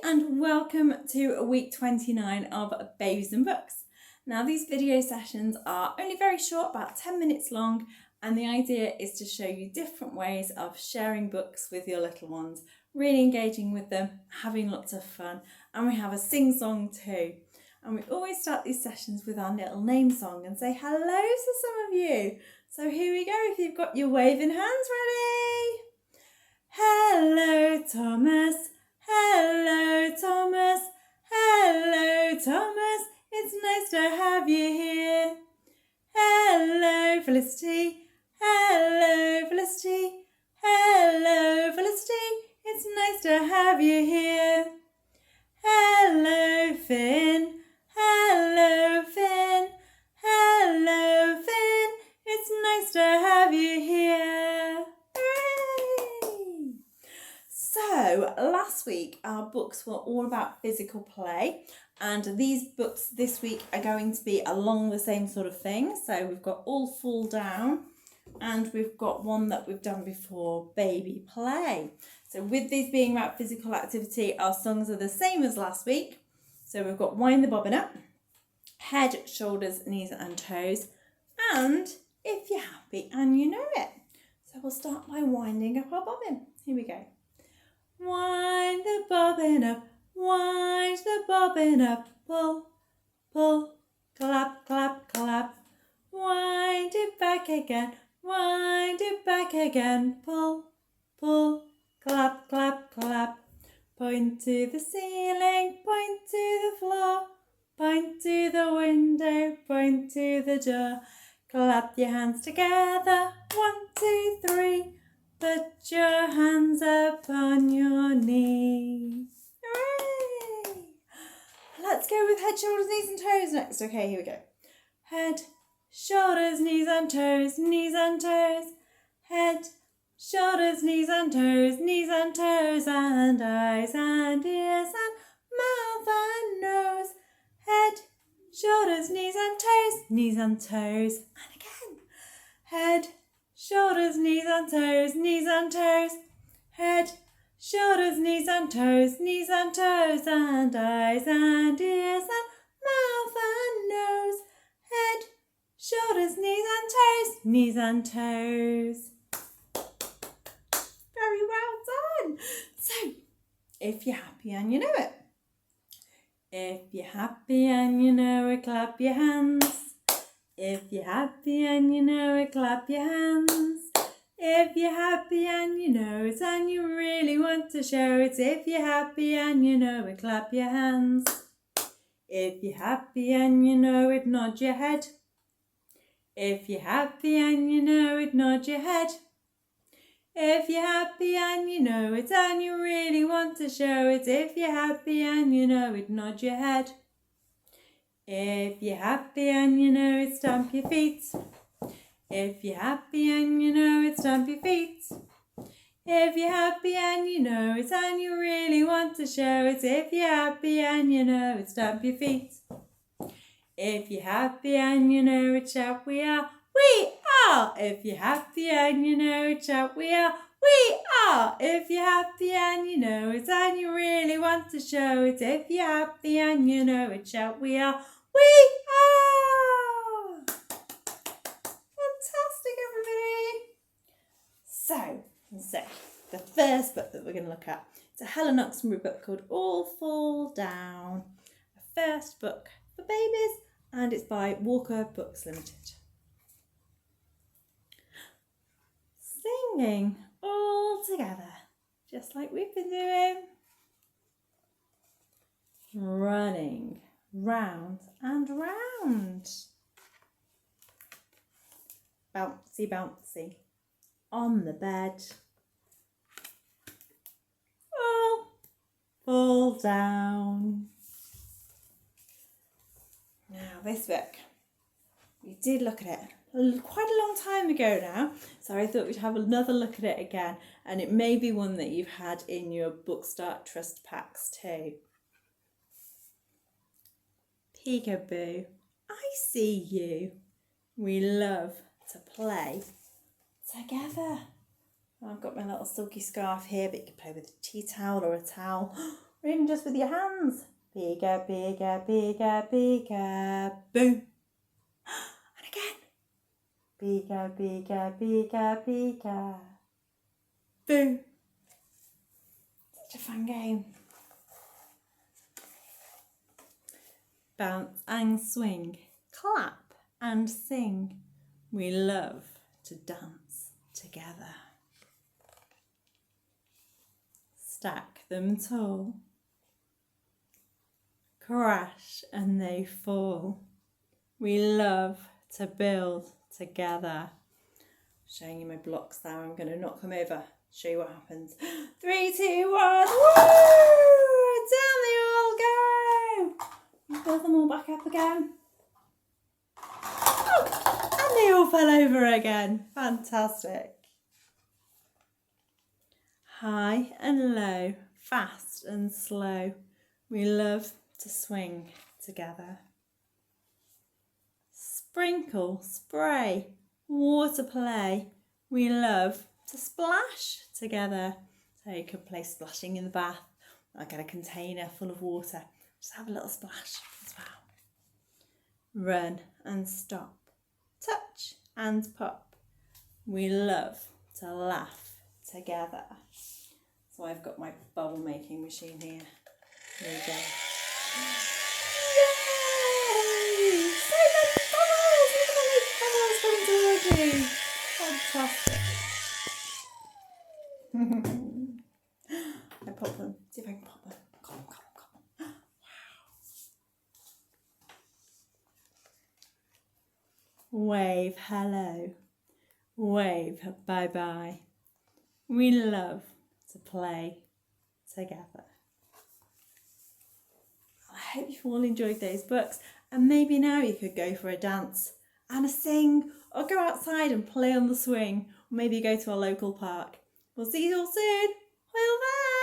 and welcome to week 29 of Babies and Books. Now these video sessions are only very short, about 10 minutes long, and the idea is to show you different ways of sharing books with your little ones, really engaging with them, having lots of fun, and we have a sing-song too. And we always start these sessions with our little name song and say hello to some of you. So here we go, if you've got your waving hands ready. Hello Thomas, hello Thomas, hello Thomas, it's nice to have you here. Hello Felicity, hello Felicity, hello Felicity, it's nice to have you here. Hello Finn, hello Finn, hello Finn, it's nice to have you here. Hooray! So last week our books were all about physical play, and these books this week are going to be along the same sort of thing. So we've got All Fall Down, and we've got one that we've done before, Baby Play. So with these being about physical activity, our songs are the same as last week. So we've got Wind the Bobbin Up, Head, Shoulders, Knees and Toes, and If You're Happy and You Know It. So we'll start by winding up our bobbin. Here we go. Wind the bobbin up, wind the bobbin up, pull, pull, clap, clap, clap. Wind it back again, wind it back again, pull, pull, clap, clap, clap. Point to the ceiling, point to the floor, point to the window, point to the door. Clap your hands together, 1, 2, 3. Put your hands up on your knees. Hooray! Let's go with head, shoulders, knees and toes next. Okay, here we go. Head, shoulders, knees and toes, knees and toes. Head, shoulders, knees and toes, knees and toes. And eyes and ears and mouth and nose. Head, shoulders, knees and toes, knees and toes. And again. Head, shoulders, knees and toes, knees and toes. Head, shoulders, knees and toes, knees and toes. And eyes and ears and mouth and nose. Head, shoulders, knees and toes, knees and toes. Very well done. So, if you're happy and you know it. If you're happy and you know it, clap your hands. If you're happy and you know it, clap your hands. If you're happy and you know it and you really want to show it. If you're happy and you know it, clap your hands. If you're happy and you know it, nod your head. If you're happy and you know it, nod your head. If you're happy and you know it and you really want to show it. If you're happy and you know it, nod your head. If you're happy and you know it, stamp your feet. If you're happy and you know it, stamp your feet. If you're happy and you know it and you really want to show it. If you're happy and you know it, stamp your feet. If you're happy and you know it, shout we are. We are. If you're happy and you know it, shout we are. We are. If you're happy and you know it and you really want to show it. If you're happy and you know it, shout we are. We are. Fantastic, everybody. So the first book that we're going to look at is a Helen Oxenbury book called All Fall Down. A first book for babies, and it's by Walker Books Limited. Singing all together, just like we've been doing. Running round and round. Bouncy, bouncy on the bed. All fall down. Now this book, we did look at it quite a long time ago now, so I thought we'd have another look at it again, and it may be one that you've had in your Book Start Trust packs too. Peekaboo, I see you. We love to play together. I've got my little silky scarf here, but you can play with a tea towel or a towel. or even just with your hands. Peek-a, peek-a, peek-a, peek-a, boo. And again. Peek-a, peek-a, peek-a, peek-a, boo. Such a fun game. Bounce and swing, clap and sing. We love to dance together. Stack them tall, crash and they fall. We love to build together. Showing you my blocks there. I'm going to knock them over, show you what happens. 3, 2, 1, woo! Down they all go. Build them all back up again. Oh, and they all fell over again. Fantastic. High and low, fast and slow. We love to swing together. Sprinkle, spray, water play. We love to splash together. So you could play splashing in the bath. I'll get a container full of water. Just have a little splash as well. Run and stop. Touch and pop. We love to laugh together. So I've got my bubble making machine here. There we go. Yay! So many bubbles! Look at all these bubbles coming towards you. Fantastic. I pop them. See if I can pop them. Come on, come on, come on. Wow. Wave hello. Wave bye-bye. We love to play together. I hope you've all enjoyed those books, and maybe now you could go for a dance and a sing, or go outside and play on the swing, or maybe go to a local park. We'll see you all soon. Well, bye.